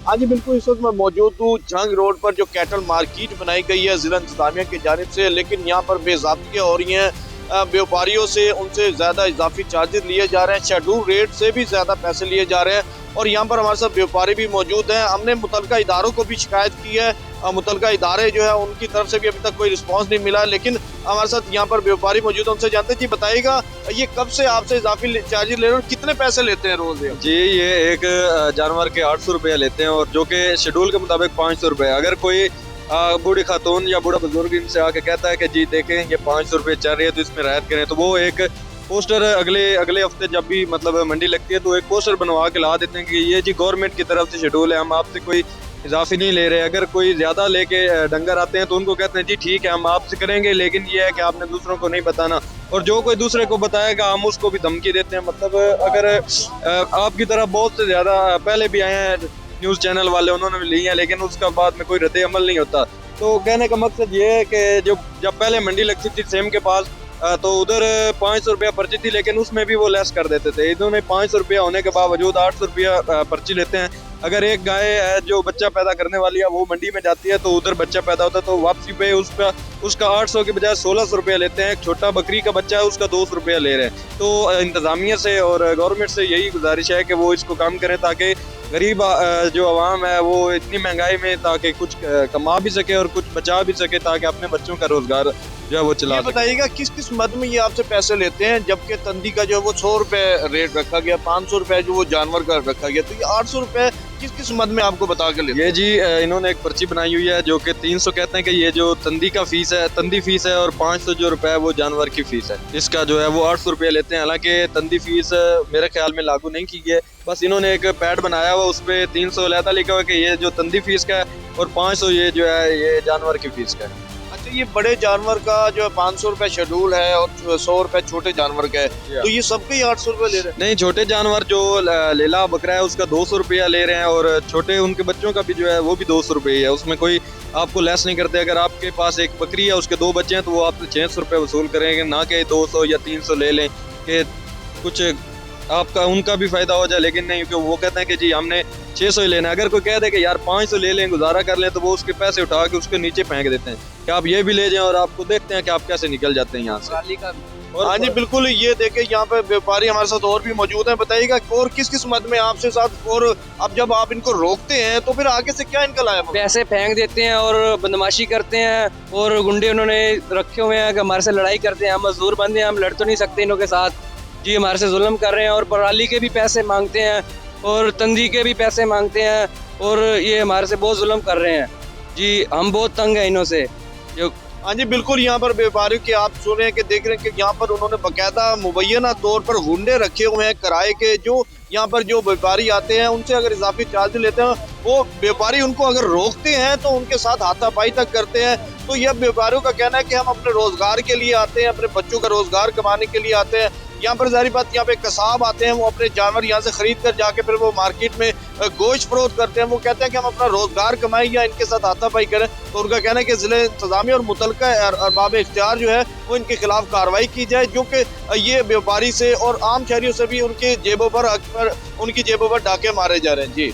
हाँ जी बिल्कुल, इस वक्त मैं मौजूद हूँ जंग रोड पर जो कैटल मार्केट बनाई गई है जिला इंतजामिया की जानिब से, लेकिन यहाँ पर बेज़ाब्तियाँ हो रही हैं। व्यापारियों से उनसे ज़्यादा इजाफी चार्जेस लिए जा रहे हैं, शेड्यूल रेट से भी ज़्यादा पैसे लिए जा रहे हैं। और यहाँ पर हमारे साथ व्यापारी भी मौजूद हैं। हमने मुतलका इदारों को भी शिकायत की है, मुतलका इदारे जो है उनकी तरफ से भी अभी तक कोई रिस्पॉन्स नहीं मिला है। लेकिन हमारे साथ यहाँ पर व्यापारी मौजूद है, उनसे जानते हैं। जी बताइएगा, ये कब से आपसे इजाफी चार्जेस ले रहे हैं और कितने पैसे लेते हैं रोज? जी, ये एक जानवर के 800 रुपये लेते हैं और जो कि शेड्यूल के मुताबिक 500 रुपये। अगर कोई बूढ़ी खातून या बूढ़ा बुजुर्ग इनसे आके कहता है कि जी देखें ये 500 रुपये चल रही है तो इसमें रायत करें, तो वो एक पोस्टर अगले अगले हफ्ते जब भी मतलब मंडी लगती है तो एक पोस्टर बनवा के ला देते हैं कि ये जी गवर्नमेंट की तरफ से शेड्यूल है, हम आपसे कोई इजाफी नहीं ले रहे। अगर कोई ज़्यादा लेके डंगर आते हैं तो उनको कहते हैं जी ठीक है हम आपसे करेंगे, लेकिन ये है कि आपने दूसरों को नहीं बताना। और जो कोई दूसरे को बताएगा हम उसको भी धमकी देते हैं। मतलब अगर आपकी तरफ बहुत से ज़्यादा पहले भी आए हैं न्यूज़ चैनल वाले, उन्होंने भी ली हैं, लेकिन उसका बाद में कोई रद्द अमल नहीं होता। तो कहने का मकसद ये है कि जब पहले मंडी लगती थी सेम के पास तो उधर 500 रुपया पर्ची थी, लेकिन उसमें भी वो लेस कर देते थे। इन्होंने 500 रुपया होने के बावजूद 800 रुपया पर्ची लेते हैं। अगर एक गाय है जो बच्चा पैदा करने वाली है वो मंडी में जाती है तो उधर बच्चा पैदा होता है तो वापसी पे उसका 800 के बजाय 1600 रुपया लेते हैं। एक छोटा बकरी का बच्चा है उसका 200 रुपया ले रहे हैं। तो इंतज़ामिया से और गवर्नमेंट से यही गुजारिश है कि वो इसको कम करें ताकि गरीब जो आवाम है वो इतनी महंगाई में ताकि कुछ कमा भी सके और कुछ बचा भी सके ताकि अपने बच्चों का रोजगार जो है वो चला सके। बताइएगा किस किस मद में ये आपसे पैसे लेते हैं, जबकि तंदी का जो है वो 100 रुपए रेट रखा गया, 500 रुपए जो वो जानवर का रखा गया, तो ये 800 रुपए किस किस मद में आपको बता के लेते हैं? ये जी इन्होंने एक पर्ची बनाई हुई है जो कि 300 कहते हैं कि ये जो तंदी का फीस है, तंदी फीस है, और 500 जो रुपए है वो जानवर की फीस है। इसका जो है वो 800 रुपये लेते हैं। हालांकि तंदी फीस मेरे ख्याल में लागू नहीं की गई है, बस इन्होंने एक पैड बनाया हुआ उस पर 300 अलहदा लिखा हुआ कि ये जो तंदी फीस का है और 500 ये जो है ये जानवर की फीस का है। अच्छा, ये बड़े जानवर का जो है 500 रुपए शेड्यूल है और 100 रुपए छोटे जानवर का है, तो ये सबके ही 800 रुपए ले रहे हैं? नहीं, छोटे जानवर जो लेला बकरा है उसका 200 रुपया ले रहे हैं और छोटे उनके बच्चों का भी जो है वो भी 200 रुपये है। उसमें कोई आपको लेस नहीं करते। अगर आपके पास एक बकरी है उसके 2 बच्चे हैं तो वो आपसे 600 रुपये वसूल करेंगे, ना कि 200 या 300 ले लें कि कुछ आपका उनका भी फायदा हो जाए। लेकिन नहीं, क्योंकि वो कहते हैं कि जी हमने 600 ही लेना है। अगर कोई कह दे कि यार 500 ले लें गुजारा कर लें तो वो उसके पैसे उठा के उसके नीचे फेंक देते हैं कि आप ये भी ले जाएं, और आपको देखते हैं कि आप कैसे निकल जाते हैं यहाँ से। हाँ जी बिल्कुल, ये देखे यहाँ पे व्यापारी हमारे साथ और भी मौजूद हैं। बताइएगा और किस किस मद में आपसे साथ, और अब जब आप इनको रोकते हैं तो फिर आगे से क्या इनका लाया? पैसे फेंक देते हैं और बदमाशी करते हैं, और गुंडे उन्होंने रखे हुए हैं कि हमारे से लड़ाई करते हैं। हम मजदूर बंदे हैं, हम लड़ तो नहीं सकते इनों के साथ जी। हमारे से जुल्म कर रहे हैं और पराली के भी पैसे मांगते हैं और तंदी के भी पैसे मांगते हैं, और ये हमारे से बहुत जुल्म कर रहे हैं जी। हम बहुत तंग हैं इनों से जो। हाँ जी बिल्कुल, यहाँ पर व्यापारियों की आप सुन रहे हैं कि देख रहे हैं कि यहाँ पर उन्होंने बाकायदा मुबैना तौर पर गुंडे रखे हुए हैं किराए के, जो यहाँ पर जो व्यापारी आते हैं उनसे अगर इजाफी चार्ज लेते हैं, वो व्यापारी उनको अगर रोकते हैं तो उनके साथ हाथापाई तक करते हैं। तो यह व्यापारियों का कहना है कि हम अपने रोजगार के लिए आते हैं, अपने बच्चों का रोजगार कमाने के लिए आते हैं। यहाँ पर जाहिर बात, यहाँ पे कसाब आते हैं, वो अपने जानवर यहाँ से खरीद कर जाके फिर वो मार्केट में गोश्त फरोख्त करते हैं। वो कहते हैं कि हम अपना रोजगार कमाएं या इनके साथ हाथापाई करें। तो उनका कहना है कि जिले इंतजामिया और मुतलका अरबाब इख्तियार जो है वो इनके खिलाफ कार्रवाई की जाए, जो कि ये व्यापारी से और आम शहरियों से भी उनकी जेबों पर डाके मारे जा रहे हैं। जी।